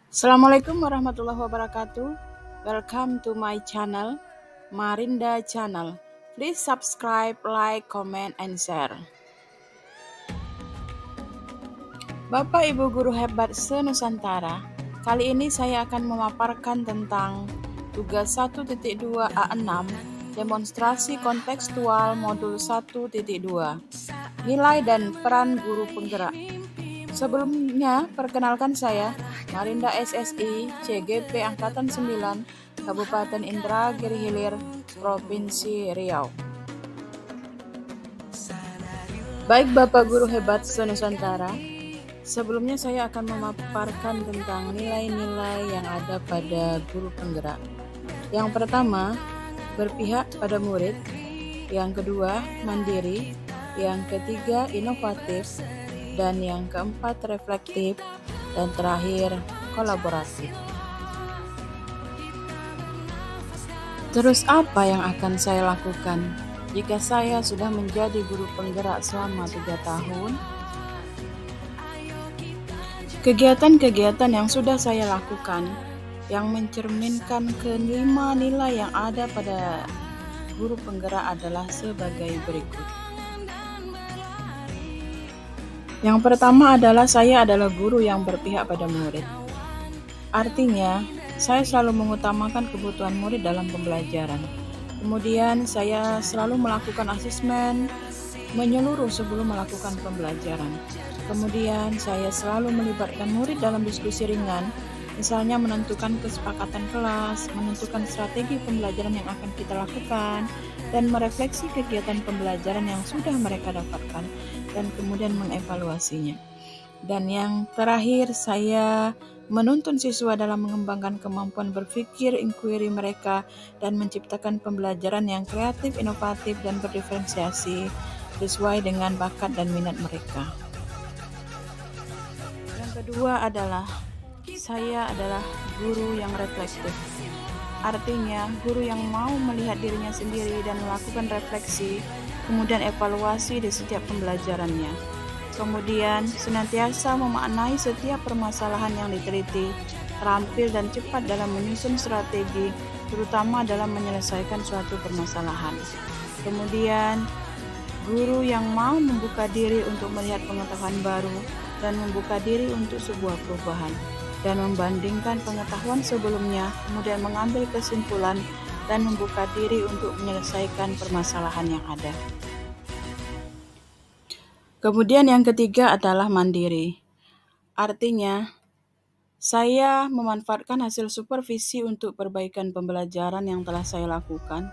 Assalamualaikum warahmatullahi wabarakatuh. Welcome to my channel, Marinda Channel. Please subscribe, like, comment, and share. Bapak Ibu guru hebat se-Nusantara, kali ini saya akan memaparkan tentang tugas 1.2 A6 demonstrasi kontekstual modul 1.2 nilai dan peran guru penggerak. Sebelumnya, perkenalkan saya, Marinda SSI, CGP Angkatan 9, Kabupaten Indragiri Hilir, Provinsi Riau. Baik Bapak Guru Hebat se-Nusantara, sebelumnya saya akan memaparkan tentang nilai-nilai yang ada pada guru penggerak. Yang pertama, berpihak pada murid. Yang kedua, mandiri. Yang ketiga, inovatif. Dan yang keempat, reflektif. Dan terakhir, kolaboratif. Terus apa yang akan saya lakukan jika saya sudah menjadi guru penggerak selama 3 tahun? Kegiatan-kegiatan yang sudah saya lakukan yang mencerminkan kelima nilai yang ada pada guru penggerak adalah sebagai berikut. Yang pertama adalah saya adalah guru yang berpihak pada murid. Artinya, saya selalu mengutamakan kebutuhan murid dalam pembelajaran. Kemudian, saya selalu melakukan asesmen menyeluruh sebelum melakukan pembelajaran. Kemudian, saya selalu melibatkan murid dalam diskusi ringan, misalnya menentukan kesepakatan kelas, menentukan strategi pembelajaran yang akan kita lakukan, dan merefleksi kegiatan pembelajaran yang sudah mereka dapatkan, dan kemudian mengevaluasinya. Dan yang terakhir, saya menuntun siswa dalam mengembangkan kemampuan berpikir, inquiry mereka, dan menciptakan pembelajaran yang kreatif, inovatif, dan berdiferensiasi sesuai dengan bakat dan minat mereka. Yang kedua adalah saya adalah guru yang reflektif. Artinya, guru yang mau melihat dirinya sendiri dan melakukan refleksi, kemudian evaluasi di setiap pembelajarannya. Kemudian, senantiasa memaknai setiap permasalahan yang diteliti, terampil dan cepat dalam menyusun strategi, terutama dalam menyelesaikan suatu permasalahan. Kemudian, guru yang mau membuka diri untuk melihat pengetahuan baru dan membuka diri untuk sebuah perubahan, dan membandingkan pengetahuan sebelumnya, kemudian mengambil kesimpulan dan membuka diri untuk menyelesaikan permasalahan yang ada. Kemudian yang ketiga adalah mandiri. Artinya, saya memanfaatkan hasil supervisi untuk perbaikan pembelajaran yang telah saya lakukan.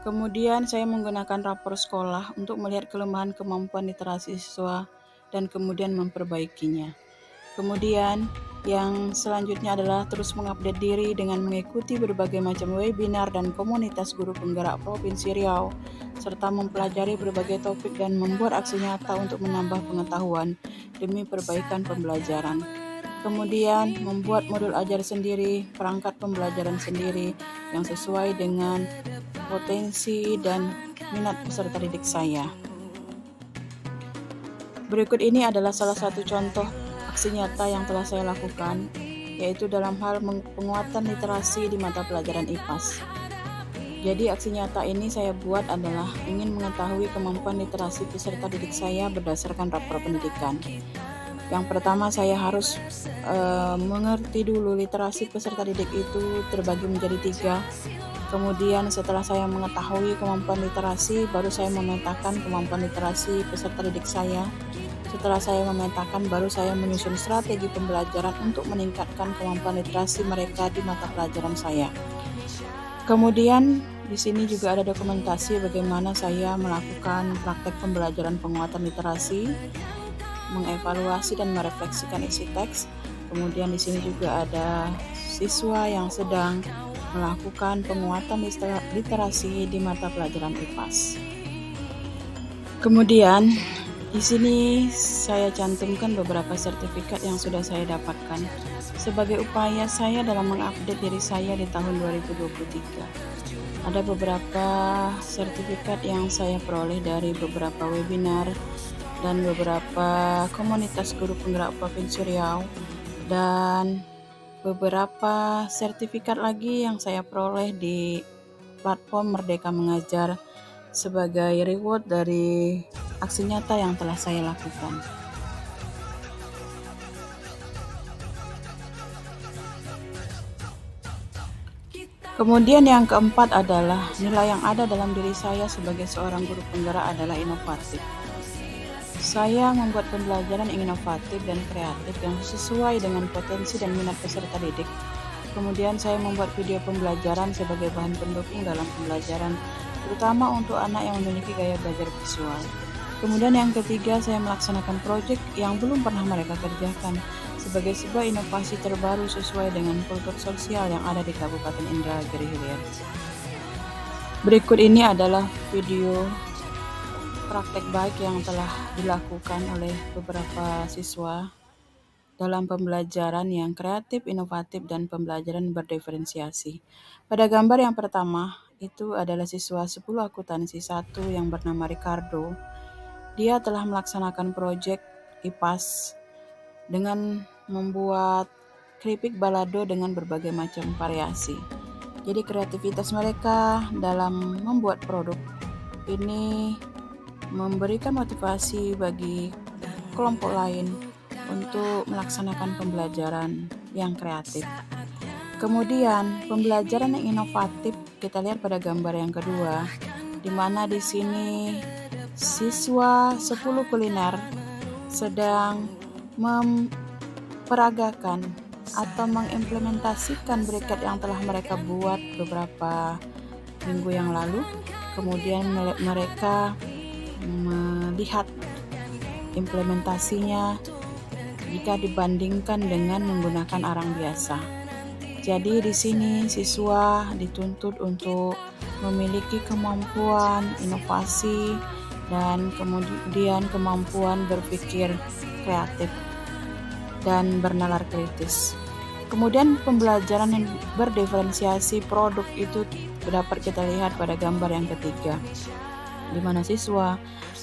Kemudian saya menggunakan rapor sekolah untuk melihat kelemahan kemampuan literasi siswa dan kemudian memperbaikinya. Kemudian yang selanjutnya adalah terus mengupdate diri dengan mengikuti berbagai macam webinar dan komunitas guru penggerak Provinsi Riau, serta mempelajari berbagai topik dan membuat aksi nyata untuk menambah pengetahuan demi perbaikan pembelajaran. Kemudian membuat modul ajar sendiri, perangkat pembelajaran sendiri yang sesuai dengan potensi dan minat peserta didik saya. Berikut ini adalah salah satu contoh aksi nyata yang telah saya lakukan, yaitu dalam hal penguatan literasi di mata pelajaran IPAS. Jadi aksi nyata ini saya buat adalah ingin mengetahui kemampuan literasi peserta didik saya berdasarkan rapor pendidikan. Yang pertama, saya harus mengerti dulu literasi peserta didik itu terbagi menjadi 3. Kemudian setelah saya mengetahui kemampuan literasi, baru saya memetakan kemampuan literasi peserta didik saya. Setelah saya memetakan, baru saya menyusun strategi pembelajaran untuk meningkatkan kemampuan literasi mereka di mata pelajaran saya. Kemudian di sini juga ada dokumentasi bagaimana saya melakukan praktek pembelajaran penguatan literasi, mengevaluasi dan merefleksikan isi teks. Kemudian di sini juga ada siswa yang sedang melakukan penguatan literasi di mata pelajaran IPAS. Kemudian di sini saya cantumkan beberapa sertifikat yang sudah saya dapatkan sebagai upaya saya dalam mengupdate diri saya di tahun 2023. Ada beberapa sertifikat yang saya peroleh dari beberapa webinar dan beberapa komunitas guru penggerak Provinsi Riau, dan beberapa sertifikat lagi yang saya peroleh di platform Merdeka Mengajar sebagai reward dari aksi nyata yang telah saya lakukan. Kemudian yang keempat adalah nilai yang ada dalam diri saya sebagai seorang guru penggerak adalah inovatif. Saya membuat pembelajaran yang inovatif dan kreatif yang sesuai dengan potensi dan minat peserta didik. Kemudian saya membuat video pembelajaran sebagai bahan pendukung dalam pembelajaran, terutama untuk anak yang memiliki gaya belajar visual. Kemudian yang ketiga, saya melaksanakan proyek yang belum pernah mereka kerjakan sebagai sebuah inovasi terbaru sesuai dengan kultur sosial yang ada di Kabupaten Indragiri Hilir. Berikut ini adalah video praktek baik yang telah dilakukan oleh beberapa siswa dalam pembelajaran yang kreatif, inovatif, dan pembelajaran berdiferensiasi. Pada gambar yang pertama, itu adalah siswa 10 akuntansi 1 yang bernama Ricardo. Dia telah melaksanakan proyek IPAS dengan membuat keripik balado dengan berbagai macam variasi. Jadi kreativitas mereka dalam membuat produk ini memberikan motivasi bagi kelompok lain untuk melaksanakan pembelajaran yang kreatif. Kemudian pembelajaran yang inovatif kita lihat pada gambar yang kedua, di mana di sini siswa 10 kuliner sedang memperagakan atau mengimplementasikan briket yang telah mereka buat beberapa minggu yang lalu. Kemudian mereka melihat implementasinya jika dibandingkan dengan menggunakan arang biasa. Jadi di sini siswa dituntut untuk memiliki kemampuan inovasi dan kemudian kemampuan berpikir kreatif dan bernalar kritis. Kemudian pembelajaran yang berdiferensiasi produk itu dapat kita lihat pada gambar yang ketiga, di mana siswa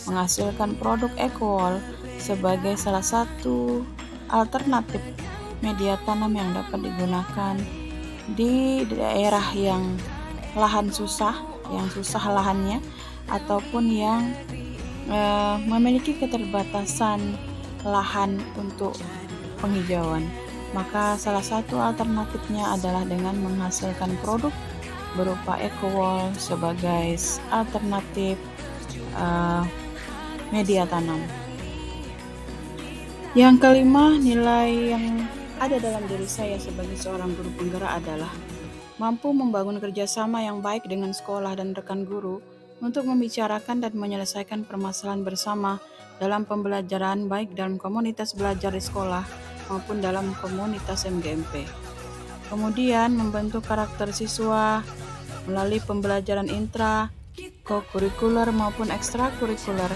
menghasilkan produk EcoWall sebagai salah satu alternatif media tanam yang dapat digunakan di daerah yang lahan susah, yang susah lahannya, ataupun yang memiliki keterbatasan lahan untuk penghijauan. Maka salah satu alternatifnya adalah dengan menghasilkan produk berupa EcoWall sebagai alternatif media tanam. Yang kelima, nilai yang ada dalam diri saya sebagai seorang guru penggerak adalah mampu membangun kerjasama yang baik dengan sekolah dan rekan guru untuk membicarakan dan menyelesaikan permasalahan bersama dalam pembelajaran baik dalam komunitas belajar di sekolah maupun dalam komunitas MGMP. Kemudian membentuk karakter siswa melalui pembelajaran intra, co-kurikuler maupun ekstrakurikuler,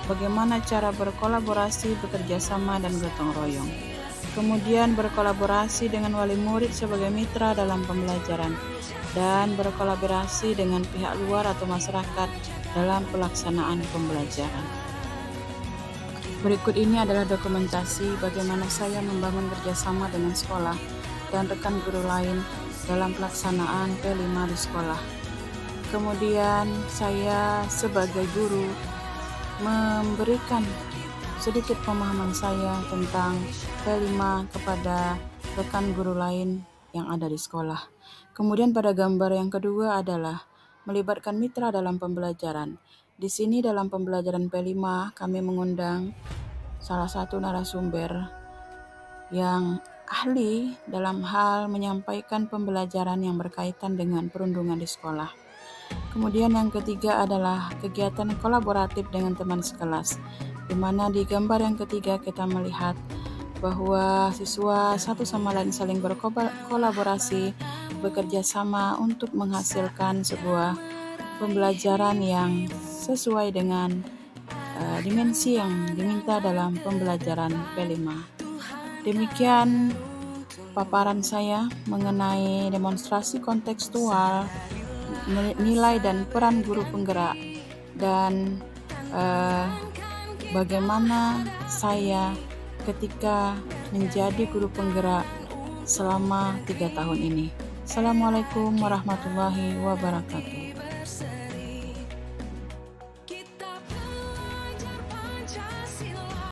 bagaimana cara berkolaborasi, bekerja sama, dan gotong royong. Kemudian berkolaborasi dengan wali murid sebagai mitra dalam pembelajaran, dan berkolaborasi dengan pihak luar atau masyarakat dalam pelaksanaan pembelajaran. Berikut ini adalah dokumentasi bagaimana saya membangun kerjasama dengan sekolah dan rekan guru lain dalam pelaksanaan P5 di sekolah. Kemudian saya sebagai guru memberikan sedikit pemahaman saya tentang P5 kepada rekan guru lain yang ada di sekolah. Kemudian pada gambar yang kedua adalah melibatkan mitra dalam pembelajaran. Di sini dalam pembelajaran P5 kami mengundang salah satu narasumber yang ahli dalam hal menyampaikan pembelajaran yang berkaitan dengan perundungan di sekolah. Kemudian yang ketiga adalah kegiatan kolaboratif dengan teman sekelas, di mana di gambar yang ketiga kita melihat bahwa siswa satu sama lain saling berkolaborasi, bekerja sama untuk menghasilkan sebuah pembelajaran yang sesuai dengan dimensi yang diminta dalam pembelajaran P5. Demikian paparan saya mengenai demonstrasi kontekstual, nilai dan peran guru penggerak, dan bagaimana saya ketika menjadi guru penggerak selama 3 tahun ini. Assalamualaikum warahmatullahi wabarakatuh.